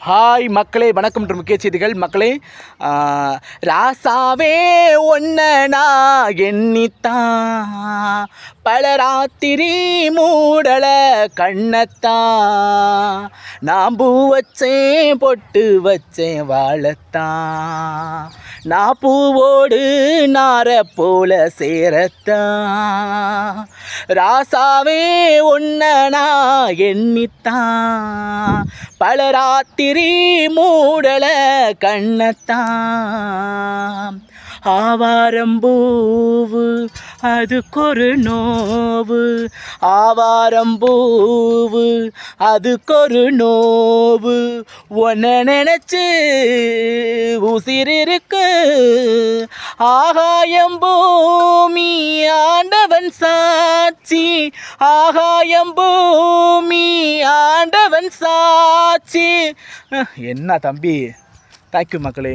Hi மக்களே, வணக்கம் என்று முக்கிய செய்திகள். மக்களே, ராசாவே ஒன்னா எண்ணித்தான் பல ராத்திரி மூடல கண்ணத்தான் நான் பூ வச்சேன் பொட்டு வச்சேன் வாழத்தான் நான் பூவோடு நார போல சேரத்தான் ராசாவே ஒன்னா எண்ணித்தான் பல ராத்திரி மூடல கண்ணத்தான் ஆவாரம்பூவு அதுக்கொரு நோவு ஆவாரம்பூவு அதுக்கொரு நோவு ஒன்ன நினைச்சு உசிரிருக்கு ஆகாயம் பூமி ஆண்டவன் சாட்சி ஆகாயம் பூமி ஆண்டவன் சாட்சி. என்ன தம்பி, தேங்க்யூ மக்களே.